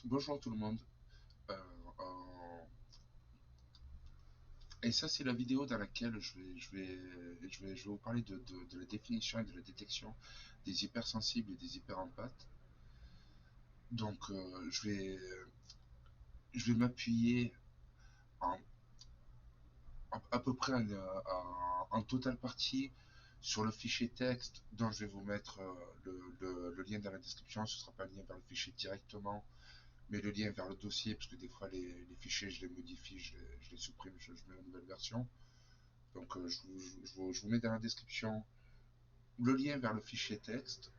Bonjour tout le monde. Euh, euh, et ça, c'est la vidéo dans laquelle je vais vous parler de la définition et de la détection des hypersensibles et des hyperempathes. Donc, je vais m'appuyer en, à peu près en totale partie sur le fichier texte dont je vais vous mettre le lien dans la description. Ce ne sera pas le lien vers le fichier directement, mais le lien vers le dossier, parce que des fois les fichiers, je les modifie, je les supprime, je mets une nouvelle version. Donc je vous mets dans la description le lien vers le fichier texte,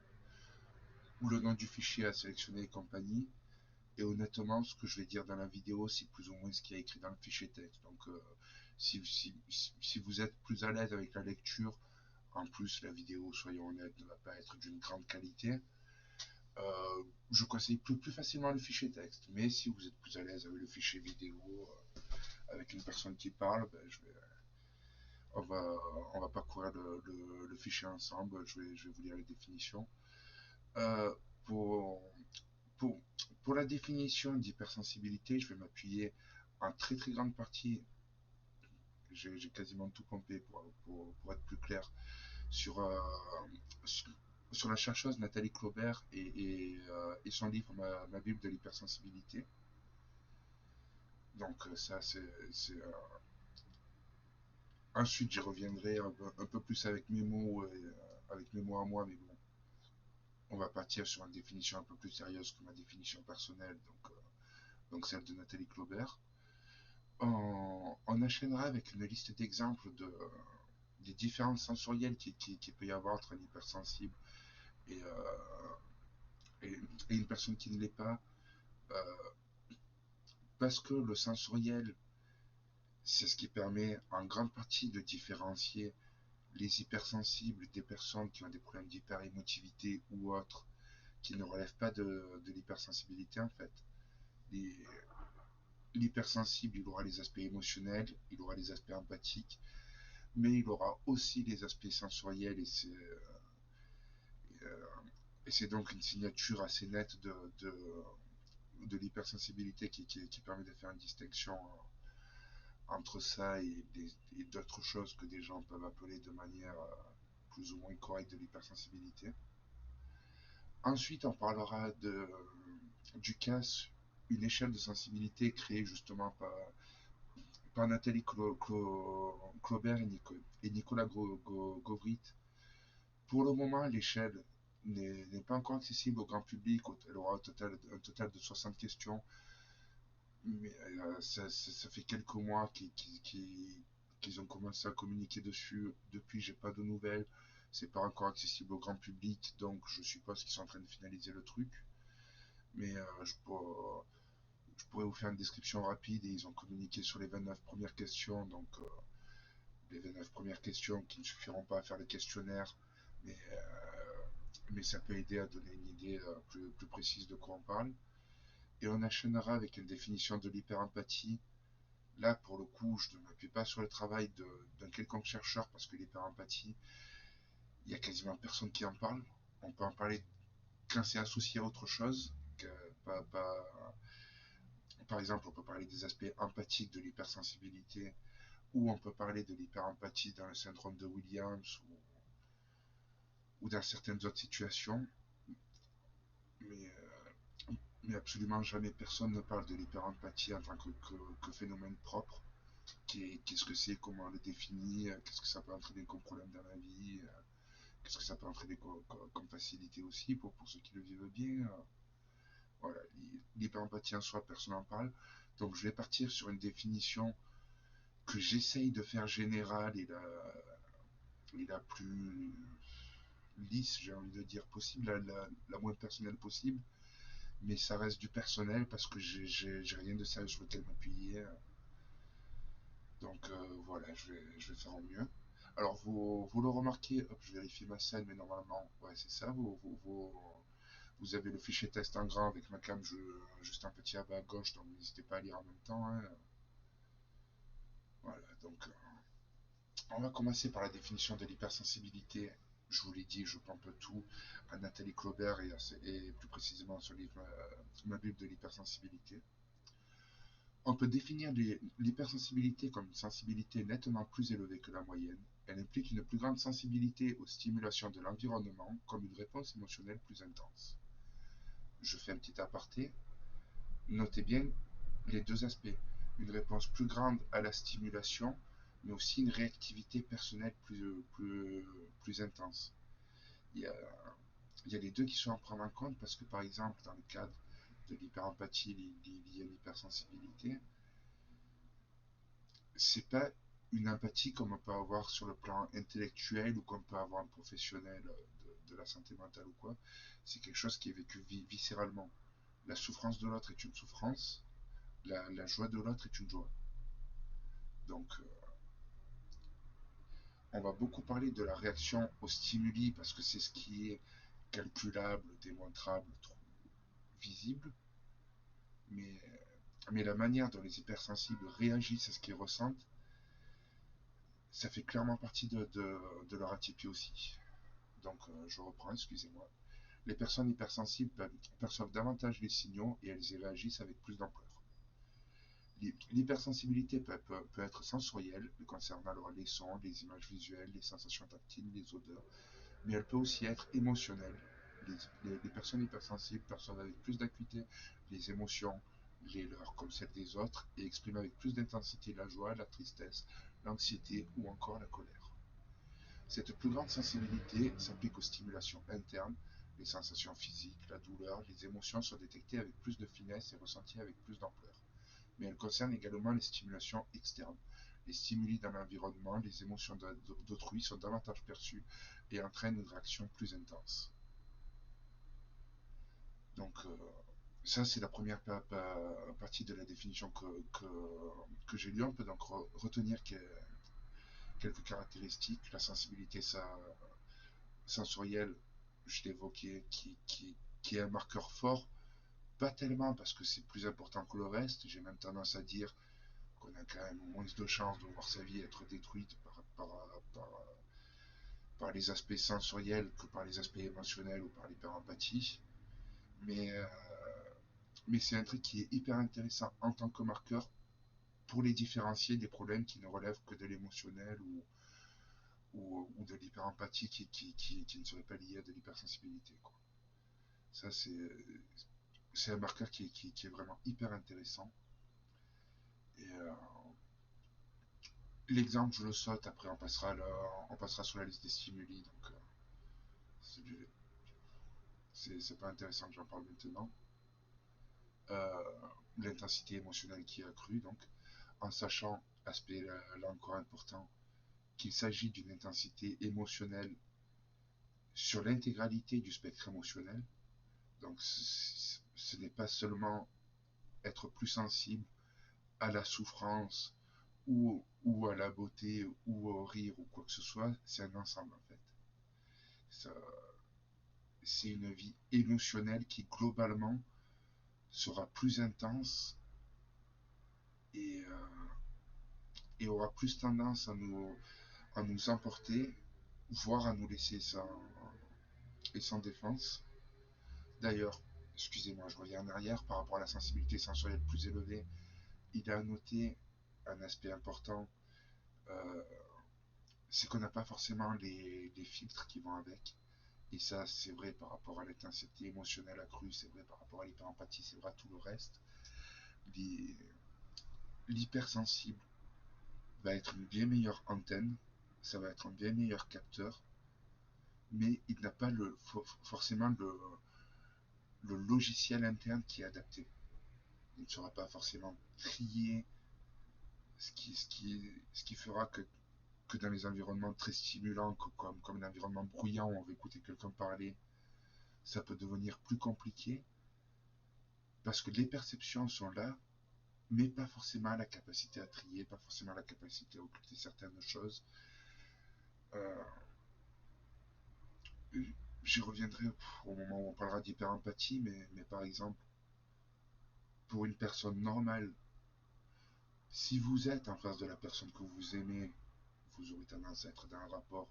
ou le nom du fichier à sélectionner et compagnie. Et honnêtement, ce que je vais dire dans la vidéo, c'est plus ou moins ce qui est écrit dans le fichier texte. Donc si vous êtes plus à l'aise avec la lecture, en plus la vidéo, soyons honnêtes, ne va pas être d'une grande qualité. Je conseille plus facilement le fichier texte. Mais si vous êtes plus à l'aise avec le fichier vidéo, avec une personne qui parle, ben, on va, on va parcourir le fichier ensemble. Je vais vous lire les définitions. Euh, pour, pour, pour la définition d'hypersensibilité, je vais m'appuyer en très très grande partie, j'ai quasiment tout pompé pour être plus clair, sur, sur, sur la chercheuse Nathalie Claubert et son livre Ma Bible de l'hypersensibilité. Donc ça, ensuite, j'y reviendrai un peu plus avec mes mots, avec mes mots à moi, mais bon, on va partir sur une définition un peu plus sérieuse que ma définition personnelle, donc celle de Nathalie Claubert. On enchaînera avec une liste d'exemples des différences sensorielles qu'il peut y avoir entre un hypersensible et, et, et une personne qui ne l'est pas, euh, parce que le sensoriel, c'est ce qui permet en grande partie de différencier les hypersensibles des personnes qui ont des problèmes d'hyperémotivité ou autres, qui ne relèvent pas de l'hypersensibilité en fait. Les, L'hypersensible, il aura les aspects émotionnels, il aura les aspects empathiques, mais il aura aussi les aspects sensoriels euh, et c'est donc une signature assez nette de l'hypersensibilité qui permet de faire une distinction entre ça et d'autres choses que des gens peuvent appeler de manière plus ou moins correcte de l'hypersensibilité. Ensuite, on parlera du CAS, une échelle de sensibilité créée justement par Nathalie Claubert et Nicolas Govrit. Pour le moment, l'échelle n'est pas encore accessible au grand public. Elle aura un total de 60 questions. Mais ça fait quelques mois qu'ils ont commencé à communiquer dessus. Depuis, j'ai pas de nouvelles. C'est pas encore accessible au grand public, donc je suppose qu'ils sont en train de finaliser le truc. Mais je pourrais vous faire une description rapide et ils ont communiqué sur les 29 premières questions. Donc les 29 premières questions qui ne suffiront pas à faire le questionnaire, mais ça peut aider à donner une idée plus précise de quoi on parle. Et on enchaînera avec une définition de l'hyperempathie. Là, pour le coup, je ne m'appuie pas sur le travail d'un quelconque chercheur parce que l'hyperempathie, il y a quasiment personne qui en parle. On peut en parler quand c'est associé à autre chose. Que, par exemple, on peut parler des aspects empathiques de l'hypersensibilité ou on peut parler de l'hyperempathie dans le syndrome de Williams ou dans certaines autres situations. Mais, mais absolument jamais personne ne parle de l'hyperempathie en tant que phénomène propre. Qu'est-ce que c'est, comment on le définit, qu'est-ce que ça peut entraîner comme problème dans la vie, qu'est-ce que ça peut entraîner comme facilité aussi pour ceux qui le vivent bien. Voilà, l'hyperempathie en soi, personne n'en parle. Donc je vais partir sur une définition que j'essaye de faire générale et la plus lisse, j'ai envie de dire, possible, la moins personnelle possible. Mais ça reste du personnel parce que j'ai rien de sérieux sur lequel m'appuyer. Donc voilà, je vais faire au mieux. Alors vous le remarquez, hop, je vérifie ma scène, mais normalement, ouais, c'est ça. Vous avez le fichier texte en grand avec ma cam juste un petit bas à gauche, donc n'hésitez pas à lire en même temps, hein. Voilà, donc on va commencer par la définition de l'hypersensibilité. je vous l'ai dit, je pompe tout à Nathalie Claubert et plus précisément son livre Ma Bible de l'hypersensibilité. On peut définir l'hypersensibilité comme une sensibilité nettement plus élevée que la moyenne. Elle implique une plus grande sensibilité aux stimulations de l'environnement comme une réponse émotionnelle plus intense. Je fais un petit aparté. Notez bien les deux aspects. Une réponse plus grande à la stimulation, mais aussi une réactivité personnelle plus intense. Il y, a, il y a les deux qui sont à prendre en compte parce que, par exemple, dans le cadre de l'hyperempathie liée à l'hypersensibilité, c'est pas une empathie comme on peut avoir sur le plan intellectuel ou comme peut avoir un professionnel de la santé mentale ou quoi. C'est quelque chose qui est vécu viscéralement. La souffrance de l'autre est une souffrance, la joie de l'autre est une joie. Donc, on va beaucoup parler de la réaction aux stimuli parce que c'est ce qui est calculable, démontrable, visible, mais, mais la manière dont les hypersensibles réagissent à ce qu'ils ressentent, ça fait clairement partie de leur atypie aussi. Donc, je reprends, excusez-moi. Les personnes hypersensibles perçoivent davantage les signaux et elles y réagissent avec plus d'ampleur. L'hypersensibilité peut être sensorielle, concernant alors les sons, les images visuelles, les sensations tactiles, les odeurs, mais elle peut aussi être émotionnelle. Les personnes hypersensibles perçoivent avec plus d'acuité les émotions, les leurs comme celles des autres, et expriment avec plus d'intensité la joie, la tristesse, l'anxiété ou encore la colère. Cette plus grande sensibilité s'applique aux stimulations internes, les sensations physiques, la douleur, les émotions sont détectées avec plus de finesse et ressenties avec plus d'ampleur. Mais elle concerne également les stimulations externes. Les stimuli dans l'environnement, les émotions d'autrui sont davantage perçues et entraînent une réaction plus intense. Donc, ça, c'est la première partie de la définition que j'ai lue. On peut donc retenir quelques caractéristiques. La sensibilité sensorielle, je l'évoquais, qui est un marqueur fort. Pas tellement parce que c'est plus important que le reste. J'ai même tendance à dire qu'on a quand même moins de chances de voir sa vie être détruite par les aspects sensoriels que par les aspects émotionnels ou par l'hyperempathie. Mais, euh, mais c'est un truc qui est hyper intéressant en tant que marqueur pour les différencier des problèmes qui ne relèvent que de l'émotionnel ou de l'hyperempathie qui ne serait pas lié à de l'hypersensibilité. Quoi. Ça, c'est un marqueur qui est vraiment hyper intéressant. Et l'exemple, je le saute, après on passera sur la liste des stimuli. Donc, c'est pas intéressant que j'en parle maintenant. Euh, L'intensité émotionnelle qui est accrue, donc, en sachant, aspect là encore important, qu'il s'agit d'une intensité émotionnelle sur l'intégralité du spectre émotionnel. Donc, ce n'est pas seulement être plus sensible à la souffrance ou à la beauté ou au rire ou quoi que ce soit, c'est un ensemble en fait. Ça, c'est une vie émotionnelle qui globalement sera plus intense et, et aura plus tendance à nous emporter, voire à nous laisser sans défense. D'ailleurs, excusez-moi, je reviens en arrière par rapport à la sensibilité sensorielle plus élevée. Il a noté un aspect important, euh, c'est qu'on n'a pas forcément les filtres qui vont avec. Et ça, c'est vrai par rapport à l'intensité émotionnelle accrue, c'est vrai par rapport à l'hyperempathie, c'est vrai à tout le reste. L'hypersensible va être une bien meilleure antenne, ça va être un bien meilleur capteur, mais il n'a pas forcément le logiciel interne qui est adapté. Il ne sera pas forcément trié, ce qui fera que dans les environnements très stimulants, comme l'environnement bruyant où on va écouter quelqu'un parler, ça peut devenir plus compliqué parce que les perceptions sont là, mais pas forcément la capacité à trier, pas forcément la capacité à occulter certaines choses. Euh, J'y reviendrai au moment où on parlera d'hyperempathie, mais par exemple, pour une personne normale, si vous êtes en face de la personne que vous aimez, vous aurez tendance à être dans un rapport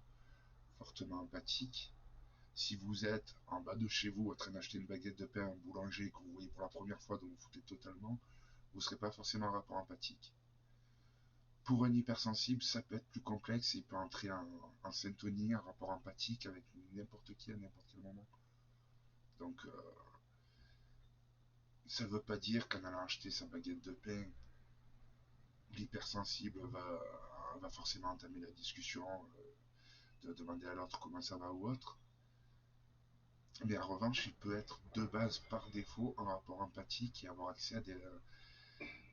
fortement empathique. Si vous êtes en bas de chez vous en train d'acheter une baguette de pain au boulanger que vous voyez pour la première fois, dont vous foutez totalement, vous ne serez pas forcément en rapport empathique. Pour un hypersensible, ça peut être plus complexe et il peut entrer en syntonie, en rapport empathique avec n'importe qui à n'importe quel moment. Donc, ça ne veut pas dire qu'en allant acheter sa baguette de pain, l'hypersensible va forcément entamer la discussion, de demander à l'autre comment ça va ou autre. Mais en revanche, il peut être de base par défaut en rapport empathique et avoir accès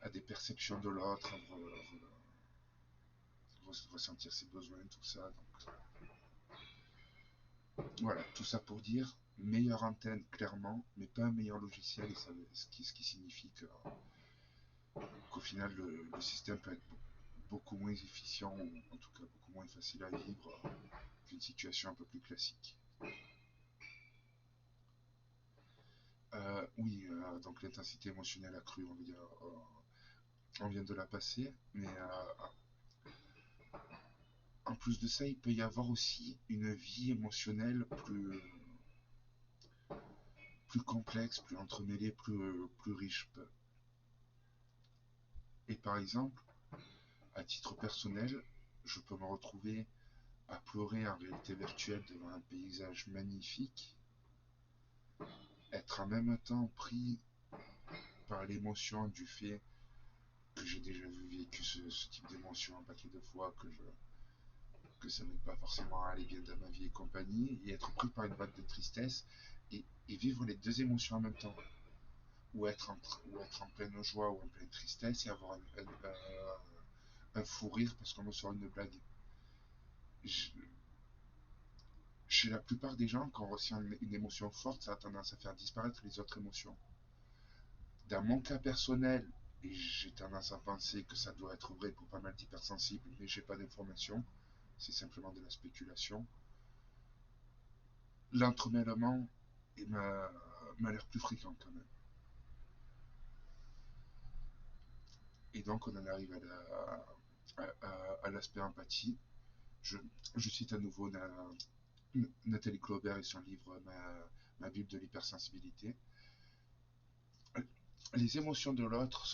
à des perceptions de l'autre, ressentir ses besoins, tout ça. Donc, voilà, tout ça pour dire meilleure antenne clairement, mais pas un meilleur logiciel, et ça, ce qui signifie qu'au final le système peut être beaucoup moins efficient, ou en tout cas beaucoup moins facile à vivre qu'une situation un peu plus classique. Oui, donc l'intensité émotionnelle accrue, on vient de la passer, mais en plus de ça, il peut y avoir aussi une vie émotionnelle plus complexe, plus entremêlée, plus riche. Et par exemple, à titre personnel, je peux me retrouver à pleurer en réalité virtuelle devant un paysage magnifique, être en même temps pris par l'émotion du fait que j'ai déjà vécu ce type d'émotion un paquet de fois, que ça n'aide pas forcément à aller bien dans ma vie et compagnie, et être pris par une vague de tristesse et vivre les deux émotions en même temps. Ou être en pleine joie ou en pleine tristesse et avoir un fou rire parce qu'on me sort une blague. Chez la plupart des gens, quand on ressent une émotion forte, ça a tendance à faire disparaître les autres émotions. Dans mon cas personnel, et j'ai tendance à penser que ça doit être vrai pour pas mal d'hypersensibles, mais j'ai pas d'informations, c'est simplement de la spéculation. L'entremêlement m'a l'air plus fréquent quand même. Et donc on en arrive à l'aspect empathie. Je, je cite à nouveau Nathalie Claubert et son livre Ma Bible de l'hypersensibilité. Les émotions de l'autre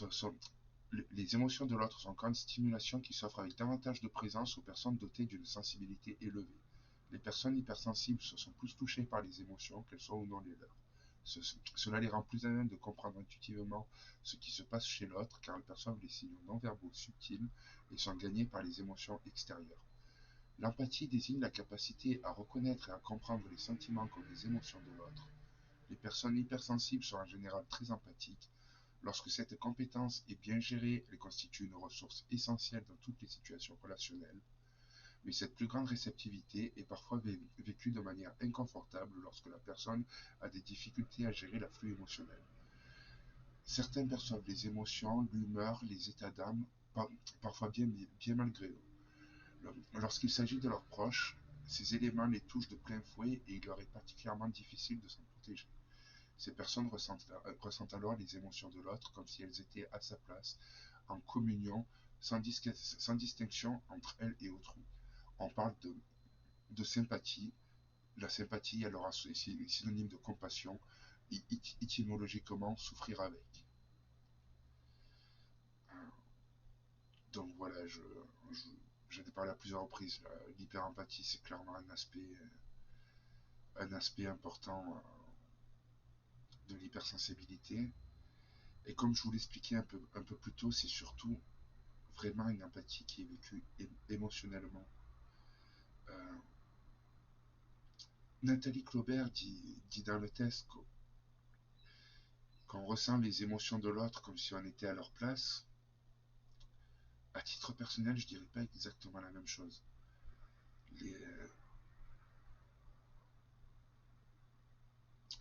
les émotions de l'autre sont encore une stimulation qui s'offre avec davantage de présence aux personnes dotées d'une sensibilité élevée. Les personnes hypersensibles se sont plus touchées par les émotions, qu'elles soient ou non les leurs. Cela les rend plus à même de comprendre intuitivement ce qui se passe chez l'autre, car elles perçoivent les signaux non-verbaux subtils et sont gagnées par les émotions extérieures. L'empathie désigne la capacité à reconnaître et à comprendre les sentiments comme les émotions de l'autre. Les personnes hypersensibles sont en général très empathiques. Lorsque cette compétence est bien gérée, elle constitue une ressource essentielle dans toutes les situations relationnelles. Mais cette plus grande réceptivité est parfois vécue de manière inconfortable lorsque la personne a des difficultés à gérer l'afflux émotionnel. Certains perçoivent les émotions, l'humeur, les états d'âme, parfois bien malgré eux. Lorsqu'il s'agit de leurs proches, ces éléments les touchent de plein fouet et il leur est particulièrement difficile de s'en protéger. Ces personnes ressentent alors les émotions de l'autre comme si elles étaient à sa place, en communion, sans distinction entre elles et autrui. On parle de sympathie. La sympathie, alors, est synonyme de compassion, et étymologiquement souffrir avec. Donc voilà, j'en ai parlé à plusieurs reprises. L'hyperempathie, c'est clairement un aspect important de l'hypersensibilité. Et comme je vous l'expliquais un peu plus tôt, c'est surtout vraiment une empathie qui est vécue émotionnellement. Euh, Nathalie Claubert dit dans le test qu'on ressent les émotions de l'autre comme si on était à leur place. À titre personnel, je dirais pas exactement la même chose. Les,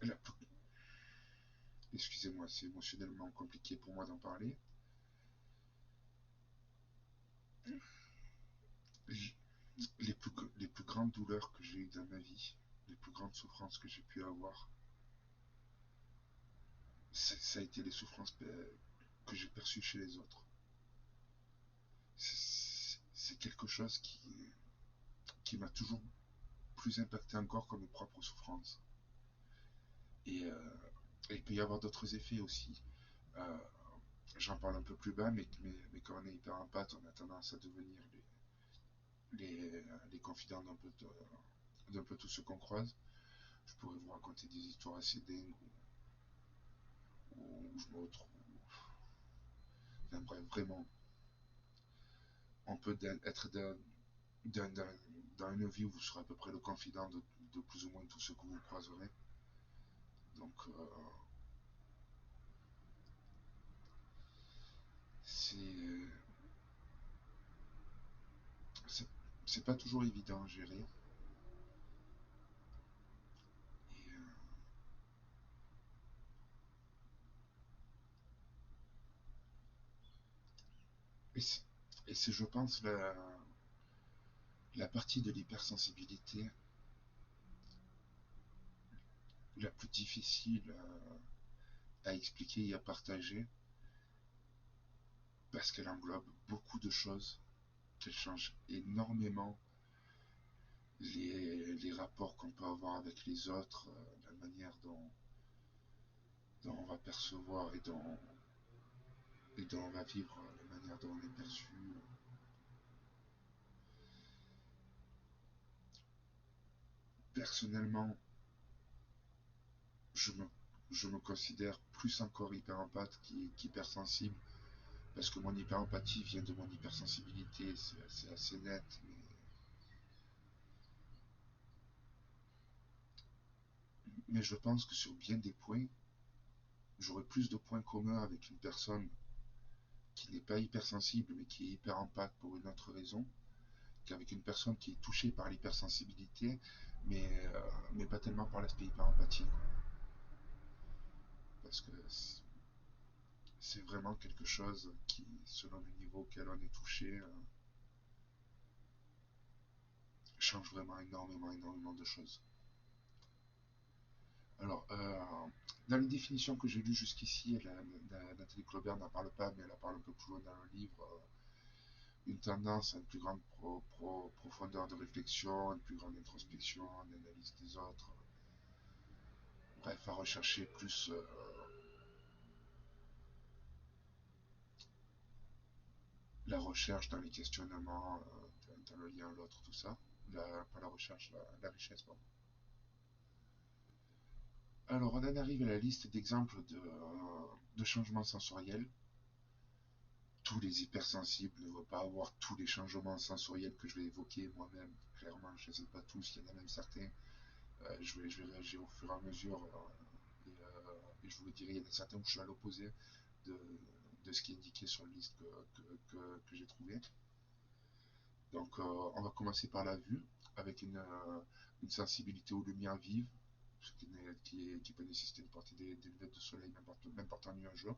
la, excusez-moi, c'est émotionnellement compliqué pour moi d'en parler. Les plus grandes douleurs que j'ai eues dans ma vie, les plus grandes souffrances que j'ai pu avoir, ça a été les souffrances que j'ai perçues chez les autres. C'est quelque chose qui m'a toujours plus impacté encore que mes propres souffrances. Et il peut y avoir d'autres effets aussi. Euh, J'en parle un peu plus bas, mais quand on est hyper empathe, on a tendance à devenir les confidents d'un peu tout ce qu'on croise. Je pourrais vous raconter des histoires assez dingues où je me retrouve. Enfin bref, vraiment, on peut être dans, dans, dans une vie où vous serez à peu près le confident de plus ou moins tout ce que vous croiserez. Donc, c'est c'est c'est pas toujours évident à gérer. Et, et c'est, je pense, la partie de l'hypersensibilité la plus difficile à expliquer et à partager parce qu'elle englobe beaucoup de choses, qu'elle change énormément les rapports qu'on peut avoir avec les autres, la manière dont on va percevoir et dont on va vivre, la manière dont on est perçu. Personnellement, je me, je me considère plus encore hyper-empathe qu'hypersensible, parce que mon hyper-empathie vient de mon hypersensibilité, c'est assez net, mais je pense que sur bien des points, j'aurais plus de points communs avec une personne qui n'est pas hypersensible mais qui est hyper-empathe pour une autre raison, qu'avec une personne qui est touchée par l'hypersensibilité, mais pas tellement par l'aspect hyper-empathie, quoi. Parce que c'est vraiment quelque chose qui, selon le niveau auquel on est touché, change vraiment énormément, énormément de choses. Alors, dans les définitions que j'ai lues jusqu'ici, Nathalie Claubert n'en parle pas, mais elle en parle un peu plus loin dans le livre. Une tendance à une plus grande profondeur de réflexion, une plus grande introspection, une analyse des autres. Bref, à rechercher plus la recherche dans les questionnements, dans le lien à l'autre, tout ça. Pas la recherche, la richesse, pardon. Alors, on en arrive à la liste d'exemples de changements sensoriels. Tous les hypersensibles ne vont pas avoir tous les changements sensoriels que je vais évoquer moi-même. Clairement, je ne les ai pas tous, il y en a même certains. Je vais réagir au fur et à mesure. Et je vous le dirai, il y en a certains où je suis à l'opposé de, de ce qui est indiqué sur la liste que j'ai trouvé. Donc, on va commencer par la vue, avec une sensibilité aux lumières vives, ce qui peut nécessiter de porter des lunettes de soleil, même portant nuageux.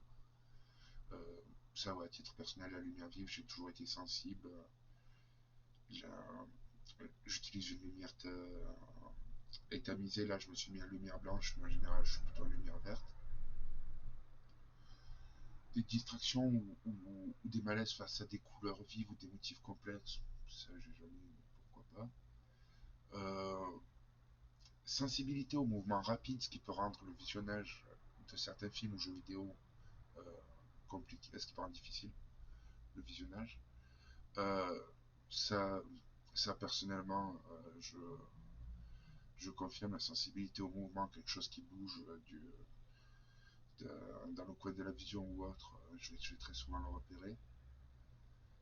Euh, Ça, ouais, à titre personnel, la lumière vive, j'ai toujours été sensible. J'utilise une lumière tamisée. Là, je me suis mis à lumière blanche, mais en général, je suis plutôt à lumière verte. Des distractions ou des malaises face à des couleurs vives ou des motifs complexes, ça, j'ai jamais, pourquoi pas. Sensibilité au mouvement rapide, ce qui peut rendre le visionnage de certains films ou jeux vidéo euh, compliqué, ce qui peut rendre difficile le visionnage. Euh, ça, ça personnellement, je confirme la sensibilité au mouvement, quelque chose qui bouge dans le coin de la vision ou autre, je vais très souvent le repérer.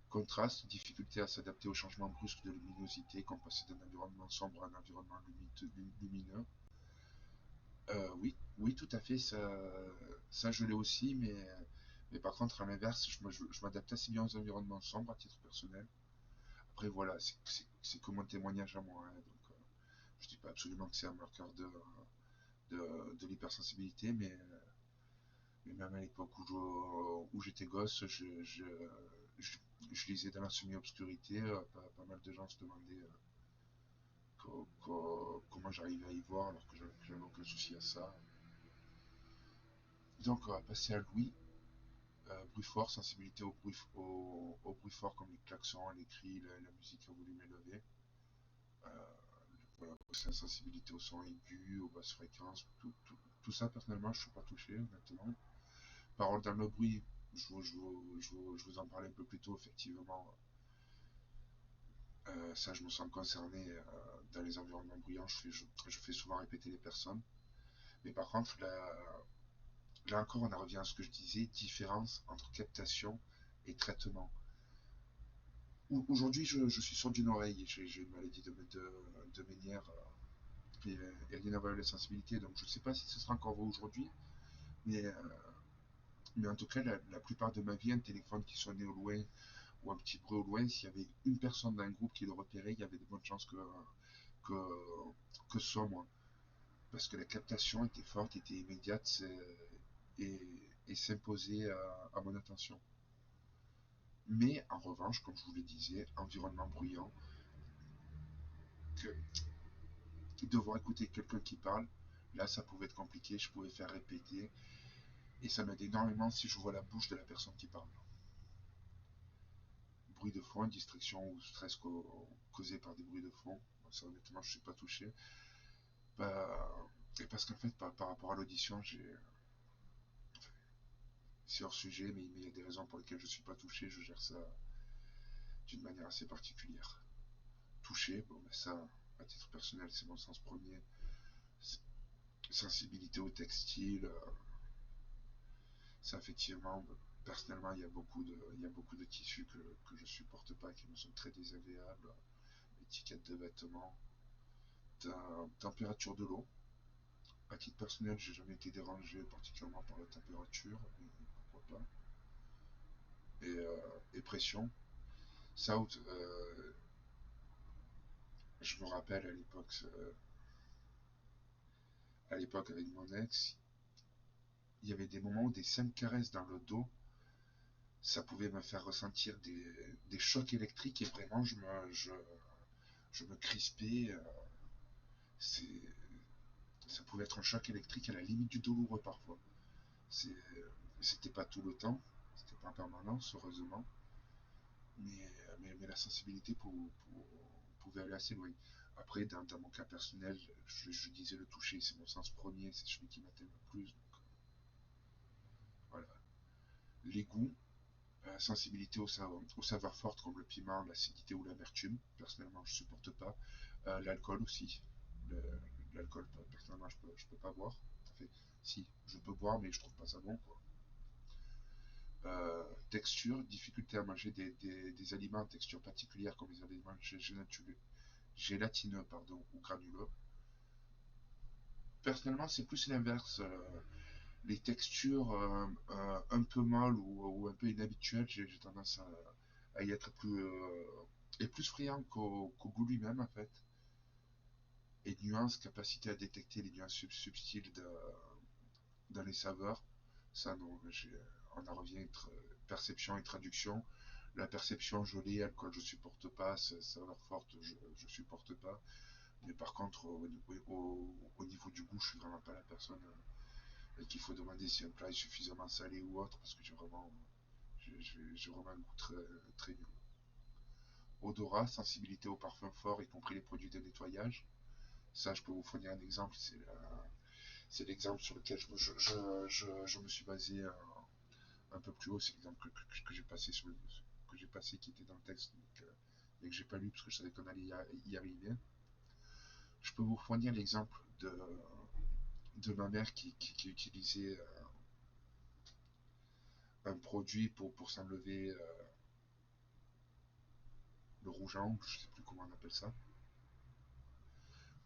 Contraste, difficulté à s'adapter aux changements brusques de luminosité, comme passer d'un environnement sombre à un environnement lumineux. Oui, oui, tout à fait, ça je l'ai aussi, mais par contre, à l'inverse, je m'adapte assez bien aux environnements sombres à titre personnel. Après, voilà, c'est que mon témoignage à moi, hein, donc je dis pas absolument que c'est un marqueur de l'hypersensibilité, mais même à l'époque où j'étais gosse, je, je lisais dans la semi-obscurité, pas mal de gens se demandaient comment j'arrivais à y voir alors que j'avais aucun souci à ça. Donc on va passer à Louis. Bruit fort, sensibilité au bruit fort comme les klaxons, les cris, la musique à volume élevé. voilà, c'est la sensibilité au son aigu, aux basses fréquences, tout ça personnellement je suis pas touché honnêtement. Parole dans le bruit, je vous en parlais un peu plus tôt, effectivement. Ça, je me sens concerné dans les environnements bruyants. Je fais souvent répéter les personnes. Mais par contre, là encore, on en revient à ce que je disais, différence entre captation et traitement. Aujourd'hui, je suis sourd d'une oreille. J'ai une maladie de Ménière et rien à voir avec la sensibilité. Donc, je ne sais pas si ce sera encore vrai aujourd'hui. Mais, euh, mais en tout cas, la plupart de ma vie, un téléphone qui sonnait au loin ou un petit bruit au loin, s'il y avait une personne dans un groupe qui le repérait, il y avait de bonnes chances que, que ce soit moi. Parce que la captation était forte, était immédiate et, et s'imposait à mon attention. Mais en revanche, comme je vous le disais, environnement bruyant, que devoir écouter quelqu'un qui parle, là ça pouvait être compliqué, je pouvais faire répéter, et ça m'aide énormément si je vois la bouche de la personne qui parle. Bruit de fond, distraction ou stress causé par des bruits de fond, ça honnêtement je ne suis pas touché. Et parce qu'en fait par rapport à l'audition, c'est hors sujet, mais il y a des raisons pour lesquelles je ne suis pas touché, je gère ça d'une manière assez particulière. Touché, bon ben ça, à titre personnel, c'est mon sens premier. Sensibilité au textile, ça effectivement, personnellement, il y a beaucoup de tissus que je supporte pas, qui me sont très désagréables. Étiquette de vêtements, température de l'eau. À titre personnel, j'ai jamais été dérangé particulièrement par la température, mais pourquoi pas. Et pression. Ça, je me rappelle à l'époque avec mon ex, il y avait des moments où des simples caresses dans le dos, ça pouvait me faire ressentir des chocs électriques et vraiment je me crispais. C'est, Ça pouvait être un choc électrique à la limite du douloureux parfois. C'est, C'était pas tout le temps, c'était pas en permanence heureusement, mais la sensibilité pouvait aller assez loin. Après, dans mon cas personnel, je disais le toucher, c'est mon sens premier, c'est celui qui m'atteint le plus. Donc, voilà. Les goûts, sensibilité aux saveurs fortes comme le piment, l'acidité ou l'amertume. Personnellement, je supporte pas. L'alcool aussi. L'alcool, personnellement, je peux pas boire. En fait, si, je peux boire, mais je trouve pas ça bon, quoi. Texture, difficulté à manger des aliments en texture particulière comme les aliments gélatineux ou granuleux. Personnellement, c'est plus l'inverse. Les textures un peu molles ou un peu inhabituelles, j'ai tendance à y être plus friand qu'au goût lui-même en fait. Et nuances, capacité à détecter les nuances subtiles dans les saveurs, ça non, on en revient perception et traduction. La perception, je l'ai, alcool, je supporte pas, saveur forte, je supporte pas. Mais par contre, au niveau du goût, je suis vraiment pas la personne qu'il faut demander si un plat est suffisamment salé ou autre, parce que j'ai vraiment un goût très nul. Odorat, sensibilité aux parfums forts, y compris les produits de nettoyage. Ça, je peux vous fournir un exemple, c'est l'exemple sur lequel je me suis basé un peu plus haut, c'est l'exemple que j'ai passé que j'ai passé qui était dans le texte, mais que j'ai pas lu parce que je savais qu'on allait y arriver. Je peux vous fournir l'exemple de ma mère qui utilisait un produit pour s'enlever le rouge à ongles, je sais plus comment on appelle ça.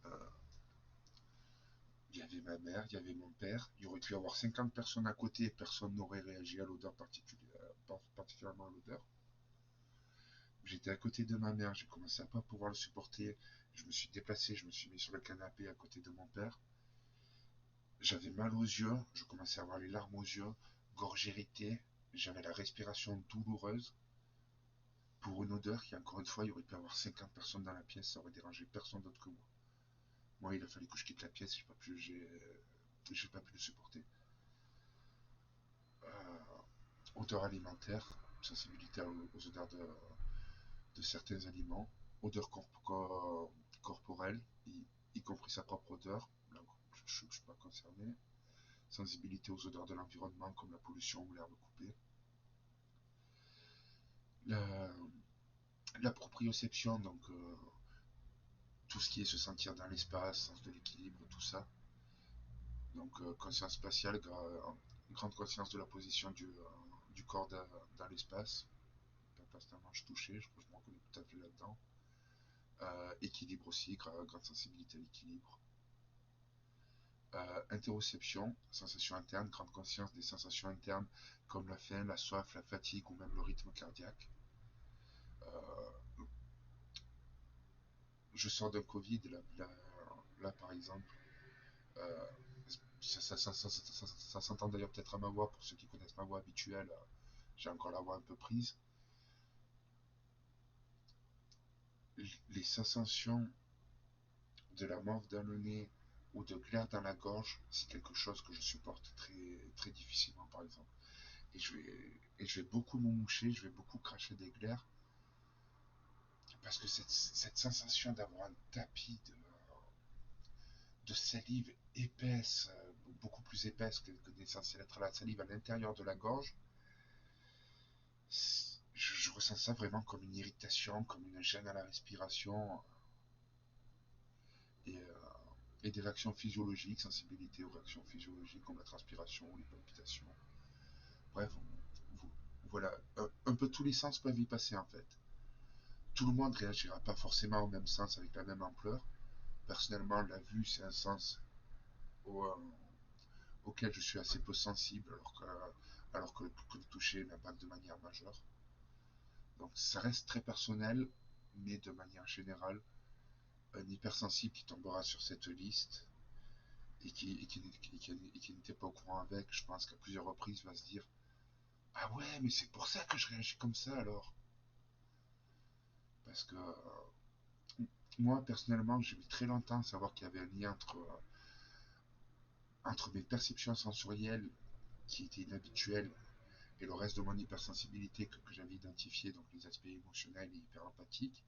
Euh, il y avait ma mère, il y avait mon père, il y aurait pu y avoir 50 personnes à côté et personne n'aurait réagi à l'odeur particulièrement à l'odeur. J'étais à côté de ma mère, j'ai commencé à pas pouvoir le supporter, je me suis déplacé, je me suis mis sur le canapé à côté de mon père. J'avais mal aux yeux, je commençais à avoir les larmes aux yeux, gorge irritée, j'avais la respiration douloureuse pour une odeur qui, encore une fois, il aurait pu y avoir 50 personnes dans la pièce, ça aurait dérangé personne d'autre que moi. Moi, il a fallu que je quitte la pièce, j'ai pas pu le supporter. Odeur alimentaire, sensibilité aux odeurs de certains aliments, odeur corporelle, y compris sa propre odeur. Là, je ne suis pas concerné. Sensibilité aux odeurs de l'environnement comme la pollution ou l'herbe coupée. La, la proprioception, donc tout ce qui est se sentir dans l'espace, sens de l'équilibre, tout ça. Donc conscience spatiale, grande conscience de la position du corps dans l'espace. Pas tellement je touchais, je me reconnais tout à fait là-dedans. Équilibre aussi, grande sensibilité à l'équilibre. Interoception, sensation interne, grande conscience des sensations internes comme la faim, la soif, la fatigue ou même le rythme cardiaque. Je sors d'un Covid, là, par exemple, euh, ça s'entend d'ailleurs peut-être à ma voix, pour ceux qui connaissent ma voix habituelle, j'ai encore la voix un peu prise. Les sensations de la morve dans le nez ou de glaire dans la gorge, c'est quelque chose que je supporte très, très difficilement, par exemple. Et je vais beaucoup me moucher, je vais beaucoup cracher des glaires, parce que cette sensation d'avoir un tapis de salive épaisse, beaucoup plus épaisse que n'est censé être la salive à l'intérieur de la gorge, je ressens ça vraiment comme une irritation, comme une gêne à la respiration, et, euh, et des réactions physiologiques, sensibilité aux réactions physiologiques comme la transpiration, les palpitations. Bref, voilà, un peu tous les sens peuvent y passer en fait. Tout le monde ne réagira pas forcément au même sens avec la même ampleur. Personnellement, la vue, c'est un sens au, euh, auquel je suis assez peu sensible, alors que le toucher m'impacte de manière majeure. Donc ça reste très personnel, mais de manière générale, un hypersensible qui tombera sur cette liste et qui n'était pas au courant avec, je pense qu'à plusieurs reprises va se dire: ah ouais, mais c'est pour ça que je réagis comme ça alors. Parce que moi, personnellement, j'ai mis très longtemps à savoir qu'il y avait un lien entre mes perceptions sensorielles qui étaient inhabituelles et le reste de mon hypersensibilité que j'avais identifié, donc les aspects émotionnels et hyper empathiques.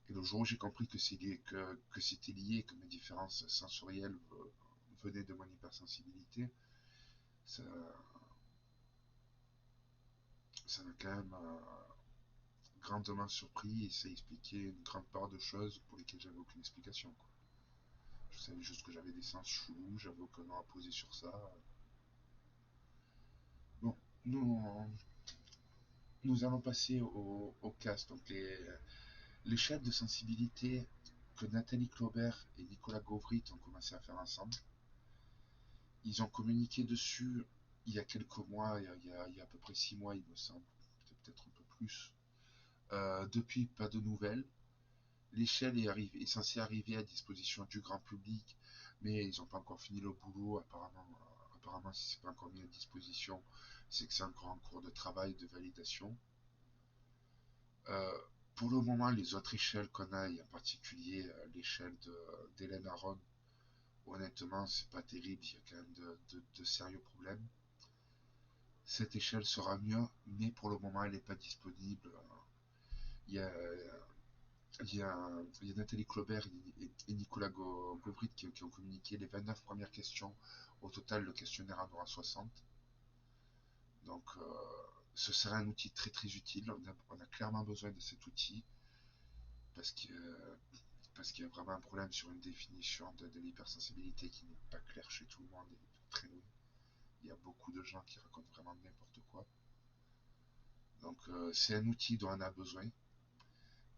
Et le jour où j'ai compris que c'était lié, que mes différences sensorielles venaient de mon hypersensibilité, ça ça m'a quand même grandement surpris et ça expliquait une grande part de choses pour lesquelles j'avais aucune explication, quoi. Je savais juste que j'avais des sens chelous, j'avais aucun nom à poser sur ça. Bon, nous, nous allons passer au cast. Donc les chefs de sensibilité que Nathalie Claubert et Nicolas Gauvrit ont commencé à faire ensemble. Ils ont communiqué dessus il y a quelques mois, il y a à peu près 6 mois, il me semble, peut-être un peu plus. Depuis, pas de nouvelles. L'échelle est censée arriver à disposition du grand public, mais ils n'ont pas encore fini le boulot. Apparemment, si c'est pas encore mis à disposition, c'est que c'est encore en cours de travail, de validation. Euh, pour le moment, les autres échelles qu'on a, et en particulier l'échelle d'Hélène Aron, honnêtement, c'est pas terrible, il y a quand même de sérieux problèmes. Cette échelle sera mieux, mais pour le moment, elle n'est pas disponible. Il y a, il y a Nathalie Claubert et Nicolas Gauvrit qui ont communiqué les 29 premières questions. Au total, le questionnaire en aura 60. Donc, ce sera un outil très très utile. On a clairement besoin de cet outil parce que parce qu'il y a vraiment un problème sur une définition de l'hypersensibilité qui n'est pas claire chez tout le monde et très loin. Il y a beaucoup de gens qui racontent vraiment n'importe quoi. Donc c'est un outil dont on a besoin.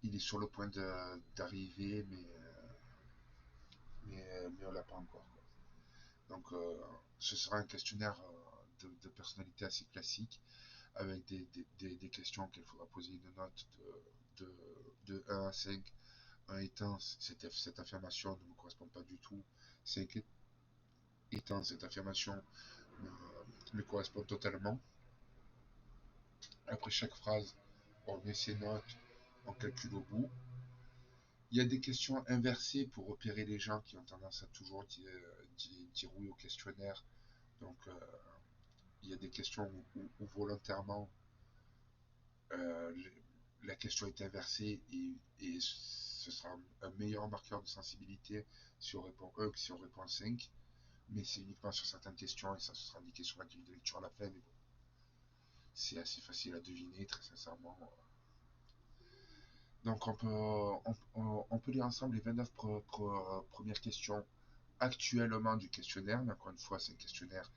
Il est sur le point d'arriver, mais on l'a pas encore, quoi. Donc ce sera un questionnaire de personnalité assez classique, avec des questions qu'il faudra poser une note de 1 à 5. 1 étant cette affirmation ne me correspond pas du tout, 5 étant cette affirmation me correspond totalement. Après chaque phrase, on met ses notes, on calcule au bout. Il y a des questions inversées pour repérer les gens qui ont tendance à toujours dire oui au questionnaire. Donc, il y a des questions où volontairement euh, la question est inversée et ce sera un meilleur marqueur de sensibilité si on répond E que si on répond 5. Mais c'est uniquement sur certaines questions et ça sera indiqué sur la grille de lecture à la fin. Mais bon, c'est assez facile à deviner, très sincèrement. Donc on peut lire ensemble les 29 premières questions actuellement du questionnaire, mais encore une fois, c'est un questionnaire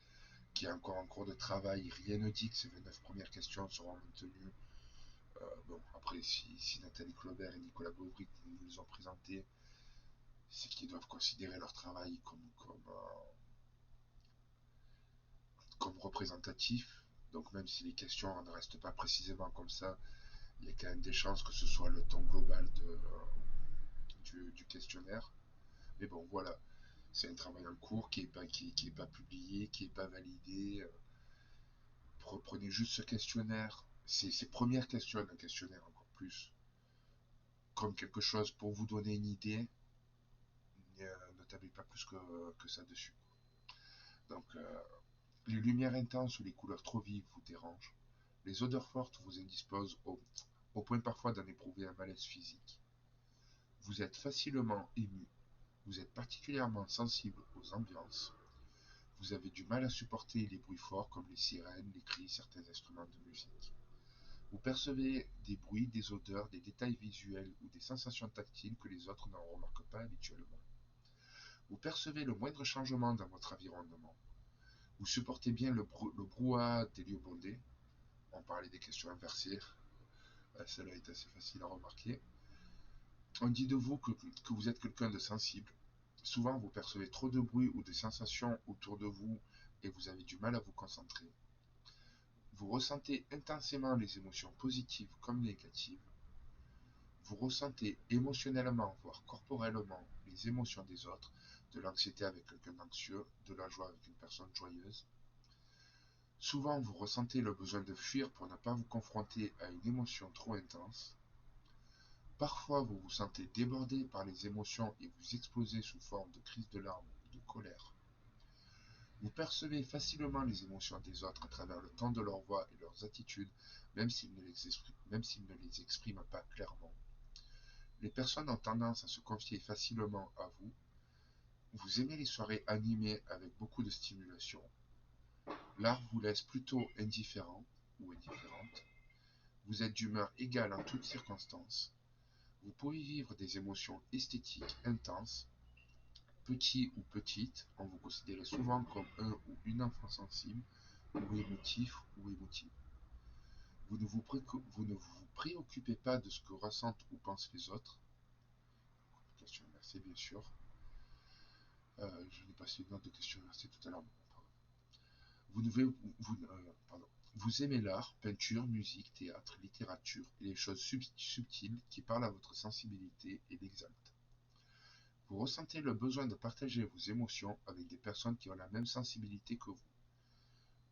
qui est encore en cours de travail. Rien ne dit que ces 29 premières questions seront maintenues. Bon, après, si Nathalie Claubert et Nicolas Gauvry nous les ont présentées, c'est qu'ils doivent considérer leur travail comme représentatif. Donc même si les questions ne restent pas précisément comme ça, il y a quand même des chances que ce soit le ton global du questionnaire. Mais bon, voilà, c'est un travail en cours qui est pas publié, qui n'est pas validé. Reprenez juste ce questionnaire, ces premières questions d'un questionnaire encore plus, comme quelque chose pour vous donner une idée. Ne tablez pas plus que ça dessus. Donc, les lumières intenses ou les couleurs trop vives vous dérangent. Les odeurs fortes vous indisposent au point parfois d'en éprouver un malaise physique. Vous êtes facilement ému. Vous êtes particulièrement sensible aux ambiances. Vous avez du mal à supporter les bruits forts comme les sirènes, les cris, certains instruments de musique. Vous percevez des bruits, des odeurs, des détails visuels ou des sensations tactiles que les autres n'en remarquent pas habituellement. Vous percevez le moindre changement dans votre environnement. Vous supportez bien le brouhaha des lieux bondés. On parlait des questions inversées. Celle-là est assez facile à remarquer. On dit de vous que vous êtes quelqu'un de sensible. Souvent, vous percevez trop de bruit ou de sensations autour de vous et vous avez du mal à vous concentrer. Vous ressentez intensément les émotions positives comme négatives. Vous ressentez émotionnellement, voire corporellement, les émotions des autres, de l'anxiété avec quelqu'un d'anxieux, de la joie avec une personne joyeuse. Souvent, vous ressentez le besoin de fuir pour ne pas vous confronter à une émotion trop intense. Parfois, vous vous sentez débordé par les émotions et vous explosez sous forme de crise de larmes ou de colère. Vous percevez facilement les émotions des autres à travers le ton de leur voix et leurs attitudes, même s'ils ne les expriment pas clairement. Les personnes ont tendance à se confier facilement à vous. Vous aimez les soirées animées avec beaucoup de stimulation. L'art vous laisse plutôt indifférent ou indifférente. Vous êtes d'humeur égale en toutes circonstances. Vous pouvez vivre des émotions esthétiques intenses. Petit ou petite, on vous considère souvent comme un ou une enfant sensible, ou émotif ou émotive. Vous ne vous préoccupez pas de ce que ressentent ou pensent les autres. Question inversée, bien sûr. Je n'ai passé une note de question inversée tout à l'heure. Vous aimez l'art, peinture, musique, théâtre, littérature et les choses subtiles qui parlent à votre sensibilité et l'exaltent. Vous ressentez le besoin de partager vos émotions avec des personnes qui ont la même sensibilité que vous.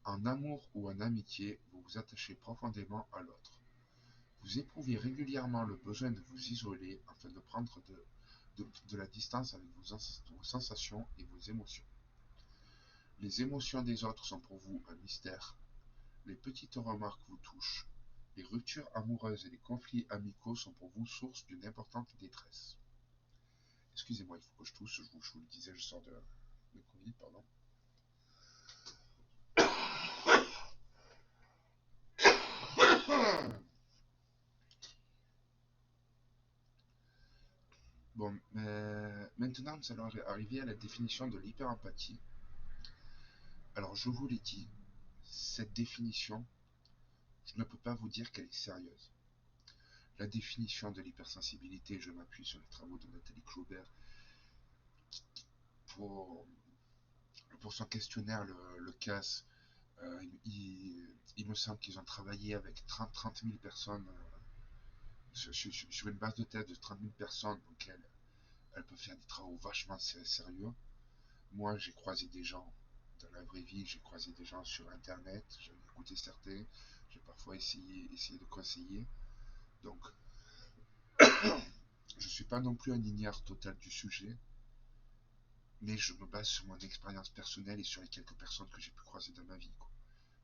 En amour ou en amitié, vous vous attachez profondément à l'autre. Vous éprouvez régulièrement le besoin de vous isoler afin de prendre de la distance avec vos sensations et vos émotions. Les émotions des autres sont pour vous un mystère. Les petites remarques vous touchent. Les ruptures amoureuses et les conflits amicaux sont pour vous source d'une importante détresse. Excusez-moi, il faut que je tousse, je vous le disais, je sors de Covid, pardon. Bon, maintenant nous allons arriver à la définition de l'hyperempathie. Alors je vous l'ai dit, cette définition, je ne peux pas vous dire qu'elle est sérieuse. La définition de l'hypersensibilité, je m'appuie sur les travaux de Nathalie Claubert pour son questionnaire, le CAS. Il me semble qu'ils ont travaillé avec 30 000 personnes sur une base de test de 30 000 personnes, donc elle peut faire des travaux vachement sérieux. Moi, j'ai croisé des gens dans la vraie vie, j'ai croisé des gens sur Internet, j'en ai écouté certains, j'ai parfois essayé de conseiller. Donc, je ne suis pas non plus un ignare total du sujet, mais je me base sur mon expérience personnelle et sur les quelques personnes que j'ai pu croiser dans ma vie.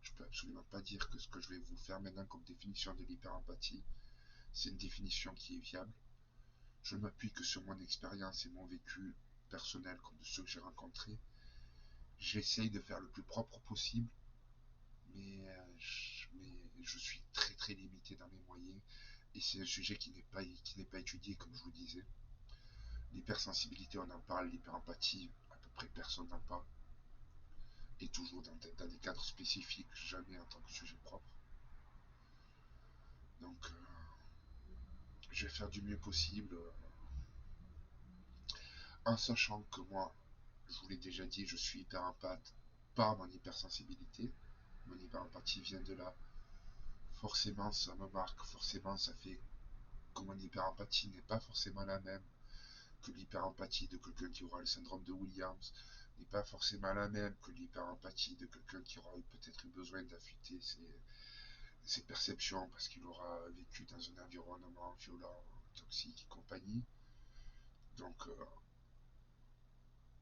Je ne peux absolument pas dire que ce que je vais vous faire maintenant comme définition de l'hyperempathie, c'est une définition qui est viable. Je ne m'appuie que sur mon expérience et mon vécu personnel comme de ceux que j'ai rencontrés. J'essaye de faire le plus propre possible, mais je suis très très limité dans mes moyens. Et c'est un sujet qui n'est pas étudié, comme je vous disais. L'hypersensibilité, on en parle, l'hyperempathie, à peu près personne n'en parle. Et toujours dans des cadres spécifiques, jamais en tant que sujet propre. Donc, je vais faire du mieux possible, en sachant que moi, je vous l'ai déjà dit, je suis hyper empathe par mon hypersensibilité. Mon hyperempathie vient de là. Forcément, ça me marque, forcément, ça fait que mon hyperempathie n'est pas forcément la même que l'hyperempathie de quelqu'un qui aura le syndrome de Williams, n'est pas forcément la même que l'hyperempathie de quelqu'un qui aura peut-être eu besoin d'affûter ses perceptions parce qu'il aura vécu dans un environnement violent, toxique et compagnie. Donc,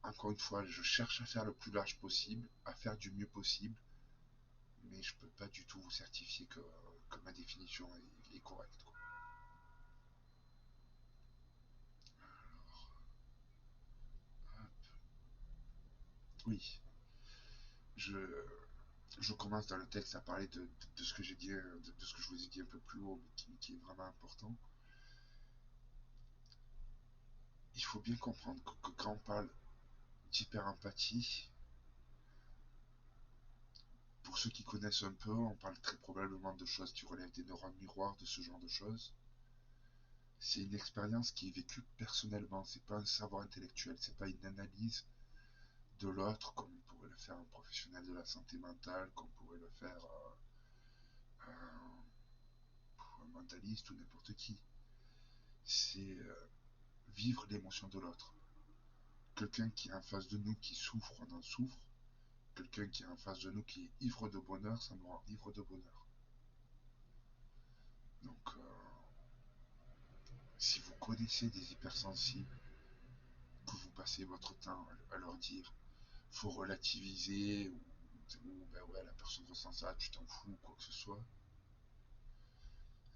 encore une fois, je cherche à faire le plus large possible, à faire du mieux possible, mais je peux pas du tout vous certifier que ma définition est correcte, quoi. Alors, oui, je, je commence dans le texte à parler de ce que j'ai dit, de ce que je vous ai dit un peu plus haut, mais qui est vraiment important. Il faut bien comprendre que quand on parle d'hyper-empathie, pour ceux qui connaissent un peu, on parle très probablement de choses qui relèvent des neurones miroirs, de ce genre de choses. C'est une expérience qui est vécue personnellement, c'est pas un savoir intellectuel, c'est pas une analyse de l'autre comme pourrait le faire un professionnel de la santé mentale, comme pourrait le faire un mentaliste ou n'importe qui. C'est vivre l'émotion de l'autre. Quelqu'un qui est en face de nous qui souffre, on en souffre. Quelqu'un qui est en face de nous qui est ivre de bonheur, ça nous rend ivre de bonheur. Donc, si vous connaissez des hypersensibles, que vous passez votre temps à leur dire faut relativiser, ou ben ouais, la personne ressent ça, tu t'en fous, ou quoi que ce soit,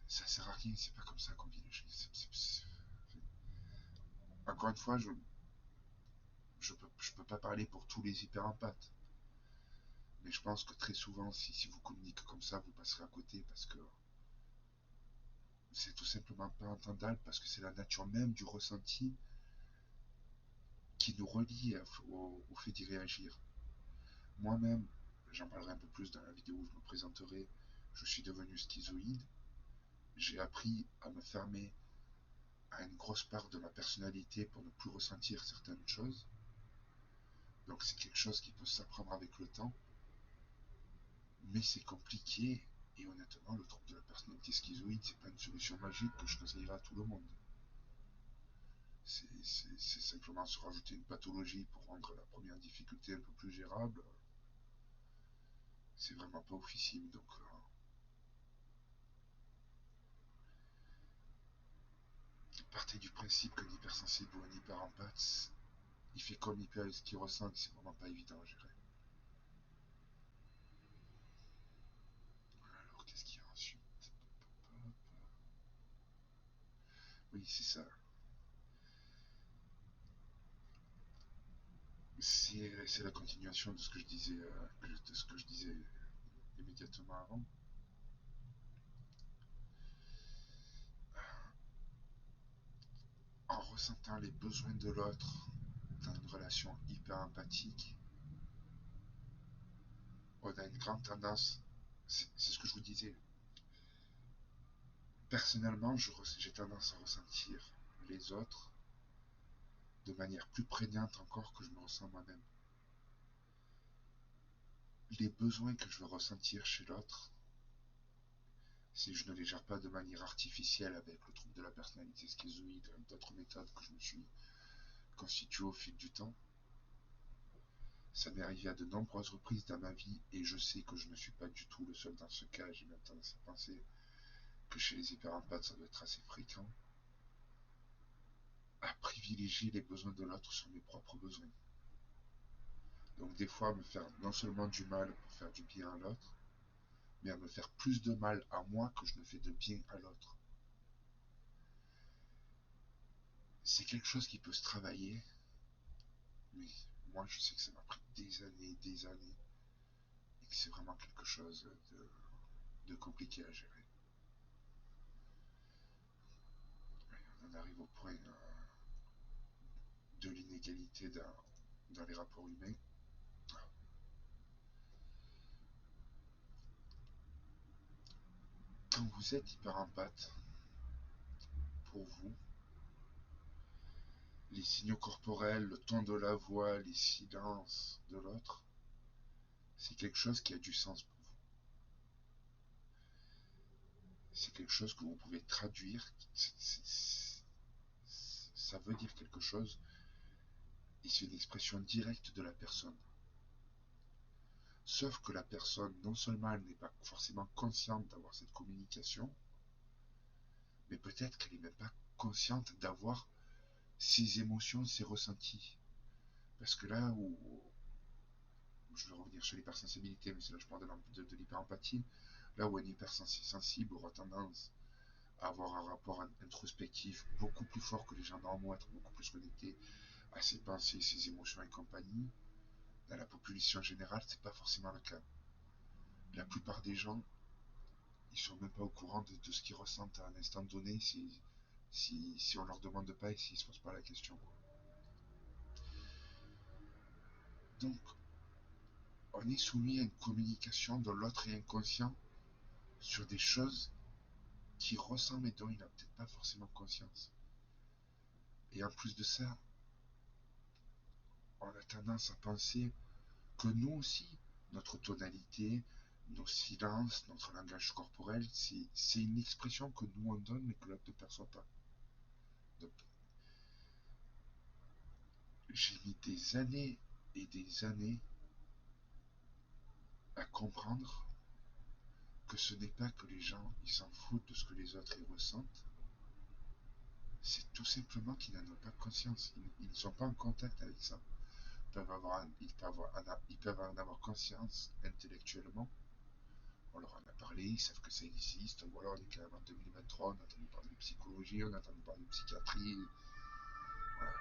ça sert à rien, c'est pas comme ça qu'on vit les choses. Encore une fois, je peux pas parler pour tous les hyperempathes, mais je pense que très souvent, si vous communiquez comme ça, vous passerez à côté parce que c'est tout simplement pas entendable, parce que c'est la nature même du ressenti qui nous relie au fait d'y réagir. Moi-même, j'en parlerai un peu plus dans la vidéo où je me présenterai, je suis devenu schizoïde. J'ai appris à me fermer à une grosse part de ma personnalité pour ne plus ressentir certaines choses. Donc c'est quelque chose qui peut s'apprendre avec le temps, mais c'est compliqué. Et honnêtement, le trouble de la personnalité schizoïde, c'est pas une solution magique que je conseillerais à tout le monde. C'est simplement se rajouter une pathologie pour rendre la première difficulté un peu plus gérable. C'est vraiment pas officiel. Donc, partez du principe qu'un hypersensible ou un hyperempathe, il fait comme ce qu'il ressent, c'est vraiment pas évident à gérer. Alors, qu'est-ce qu'il y a ensuite? Oui, c'est ça. C'est la continuation de ce que je disais, immédiatement avant. En ressentant les besoins de l'autre dans une relation hyper empathique, on a une grande tendance, c'est ce que je vous disais, personnellement, j'ai tendance à ressentir les autres de manière plus prégnante encore que je me ressens moi-même. Les besoins que je veux ressentir chez l'autre, si je ne les gère pas de manière artificielle avec le trouble de la personnalité schizoïde, d'autres méthodes que je me suis constitué au fil du temps, ça m'est arrivé à de nombreuses reprises dans ma vie et je sais que je ne suis pas du tout le seul dans ce cas. J'ai même tendance à penser que chez les hyperempathes, ça doit être assez fréquent, à privilégier les besoins de l'autre sur mes propres besoins. Donc des fois, à me faire non seulement du mal pour faire du bien à l'autre, mais à me faire plus de mal à moi que je ne fais de bien à l'autre. c'est quelque chose qui peut se travailler, mais moi je sais que ça m'a pris des années, et que c'est vraiment quelque chose de compliqué à gérer. On en arrive au point de l'inégalité dans les rapports humains. Quand vous êtes hyper empathe, pour vous, les signaux corporels, le ton de la voix, les silences de l'autre, c'est quelque chose qui a du sens pour vous. C'est quelque chose que vous pouvez traduire. Ça veut dire quelque chose et c'est une expression directe de la personne. Sauf que la personne, non seulement elle n'est pas forcément consciente d'avoir cette communication, mais peut-être qu'elle n'est même pas consciente d'avoir ses émotions, ses ressentis. Parce que là où, je vais revenir sur l'hypersensibilité, mais c'est là que je parle de l'hyperempathie, là où un hypersensible aura tendance à avoir un rapport introspectif beaucoup plus fort que les gens normaux, être beaucoup plus connectés à ses pensées, ses émotions et compagnie, dans la population générale, c'est pas forcément le cas. La plupart des gens, ils sont même pas au courant de ce qu'ils ressentent à un instant donné si on leur demande pas et s'ils se posent pas la question. Donc, on est soumis à une communication dont l'autre est inconscient sur des choses qui ressemblent et dont il n'a peut-être pas forcément conscience. Et en plus de ça, on a tendance à penser que nous aussi, notre tonalité, nos silences, notre langage corporel, c'est une expression que nous on donne mais que l'autre ne perçoit pas. Donc, j'ai mis des années et des années à comprendre que ce n'est pas que les gens ils s'en foutent de ce que les autres ils ressentent, c'est tout simplement qu'ils n'en ont pas conscience, ils ne sont pas en contact avec ça. Ils peuvent en avoir conscience intellectuellement, on leur en a parlé, ils savent que ça existe, voilà, on est quand même en 2023, on a entendu parler de psychologie, on a entendu parler de psychiatrie, voilà.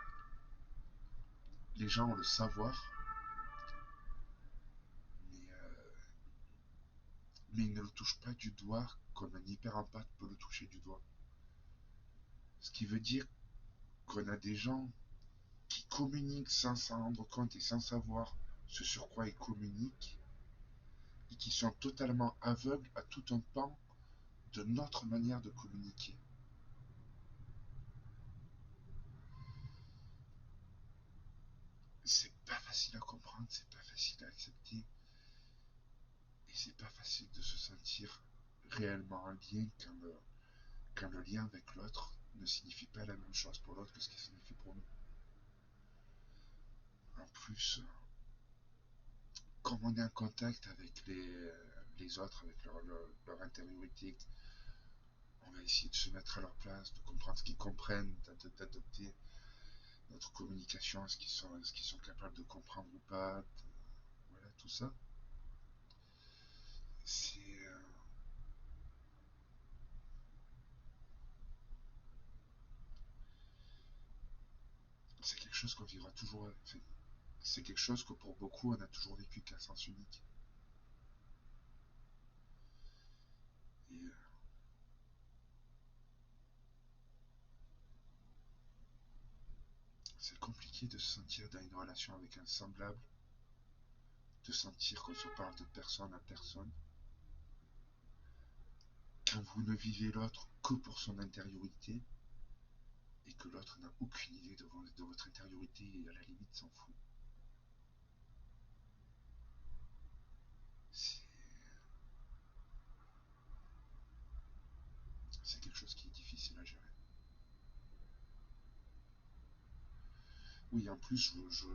Les gens ont le savoir, mais ils ne le touchent pas du doigt comme un hyperempathe peut le toucher du doigt. Ce qui veut dire qu'on a des gens qui communiquent sans s'en rendre compte et sans savoir ce sur quoi ils communiquent, et qui sont totalement aveugles à tout un pan de notre manière de communiquer. C'est pas facile à comprendre, c'est pas facile à accepter, et c'est pas facile de se sentir réellement en lien quand le lien avec l'autre ne signifie pas la même chose pour l'autre que ce qu'il signifie pour nous. En plus, comme on est en contact avec les autres, avec leur intériorité, on va essayer de se mettre à leur place, de comprendre ce qu'ils comprennent, d'adopter notre communication, ce qu'ils sont capables de comprendre ou pas, voilà, tout ça. C'est c'est quelque chose qu'on vivra toujours. Enfin, c'est quelque chose que pour beaucoup on a toujours vécu qu'à sens unique. Et c'est compliqué de se sentir dans une relation avec un semblable, de sentir qu'on se parle de personne à personne, quand vous ne vivez l'autre que pour son intériorité, et que l'autre n'a aucune idée de votre intériorité et à la limite s'en fout. C'est c'est quelque chose qui est difficile à gérer. Oui, en plus, je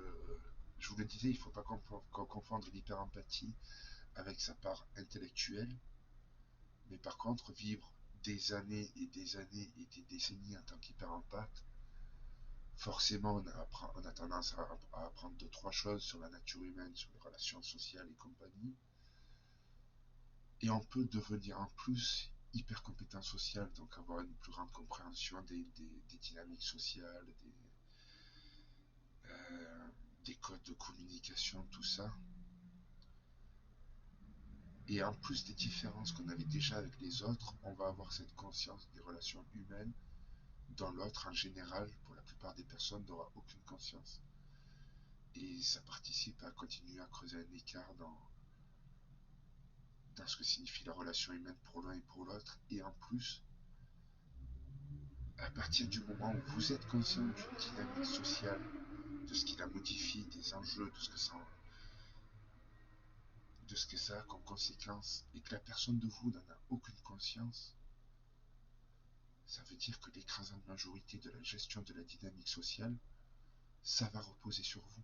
vous le disais, il ne faut pas confondre l'hyper-empathie avec sa part intellectuelle, mais par contre, vivre des années et des années et des décennies en tant qu'hyper-empathe, forcément, on a tendance à apprendre deux, trois choses sur la nature humaine, sur les relations sociales et compagnie, et on peut devenir en plus hyper compétent social, donc avoir une plus grande compréhension des dynamiques sociales, euh, des codes de communication, tout ça. Et en plus des différences qu'on avait déjà avec les autres, on va avoir cette conscience des relations humaines dont l'autre, en général, pour la plupart des personnes, n'aura aucune conscience. Et ça participe à continuer à creuser un écart dans ce que signifie la relation humaine pour l'un et pour l'autre. Et en plus, à partir du moment où vous êtes conscient d'une dynamique sociale, de ce qui la modifie, des enjeux, de ce que ça a comme conséquence, et que la personne de vous n'en a aucune conscience, ça veut dire que l'écrasante majorité de la gestion de la dynamique sociale, ça va reposer sur vous.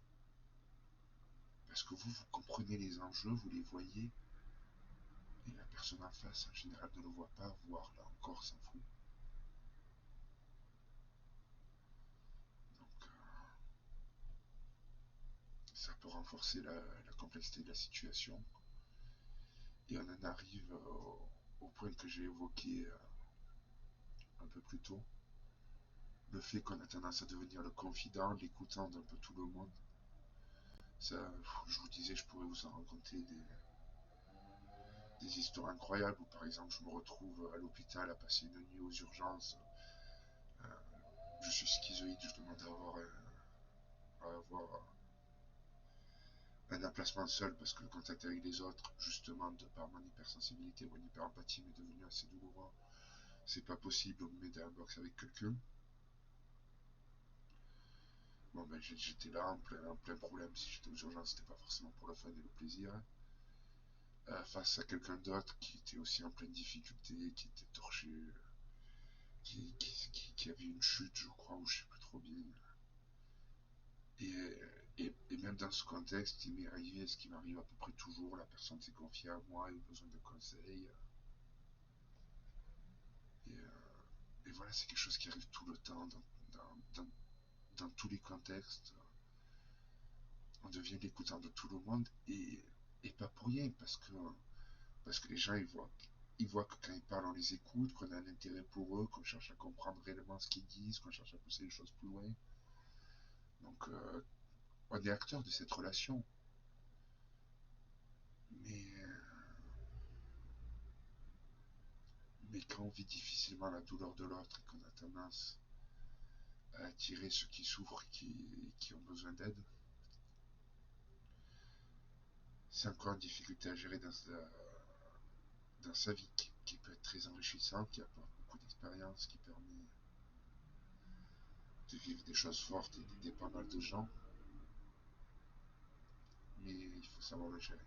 Parce que vous comprenez les enjeux, vous les voyez, et la personne en face, en général, ne le voit pas, voire là encore s'en fout. Donc, ça peut renforcer la complexité de la situation. Et on en arrive au point que j'ai évoqué un peu plus tôt. Le fait qu'on a tendance à devenir le confident, l'écoutant d'un peu tout le monde. Ça, je vous disais, je pourrais vous en raconter des histoires incroyables où par exemple je me retrouve à l'hôpital à passer une nuit aux urgences. Euh, je suis schizoïde, je demande à avoir un emplacement seul parce que le contact avec les autres, justement de par mon hypersensibilité ou une hyperempathie, m'est devenu assez douloureux. C'est pas possible, on me met dans un box avec quelqu'un. Bon ben j'étais là en plein problème, si j'étais aux urgences c'était pas forcément pour le fun et le plaisir. Face à quelqu'un d'autre qui était aussi en pleine difficulté, qui était torché, qui avait une chute je crois, ou je sais plus trop bien. Et même dans ce contexte, il m'est arrivé ce qui m'arrive à peu près toujours, la personne s'est confiée à moi, a eu besoin de conseils. Et, et voilà, c'est quelque chose qui arrive tout le temps, dans, dans tous les contextes. On devient l'écoutant de tout le monde, et pas pour rien, parce que les gens ils voient que quand ils parlent, on les écoute, qu'on a un intérêt pour eux, qu'on cherche à comprendre réellement ce qu'ils disent, qu'on cherche à pousser les choses plus loin. Donc, on est acteur de cette relation. Mais, mais quand on vit difficilement la douleur de l'autre et qu'on a tendance à attirer ceux qui souffrent et qui ont besoin d'aide, c'est encore une difficulté à gérer dans sa vie qui peut être très enrichissante, qui apporte beaucoup d'expérience, qui permet de vivre des choses fortes et d'aider pas mal de gens. Mais il faut savoir le gérer.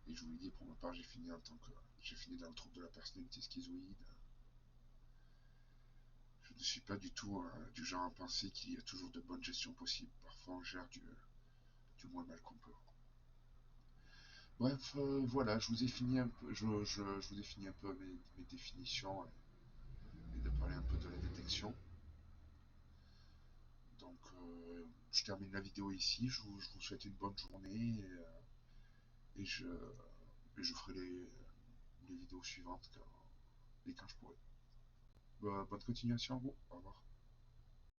Et je vous l'ai dit, pour ma part, j'ai fini dans le trouble de la personnalité schizoïde. Je ne suis pas du tout du genre à penser qu'il y a toujours de bonnes gestions possibles. Parfois, on gère du moins mal qu'on peut. Bref, voilà, je vous ai fini un peu, je vous ai fini un peu mes définitions et de parler un peu de la détection. Donc, je termine la vidéo ici. Je vous souhaite une bonne journée et je ferai les vidéos suivantes quand je pourrai. Bonne continuation à vous. Au revoir.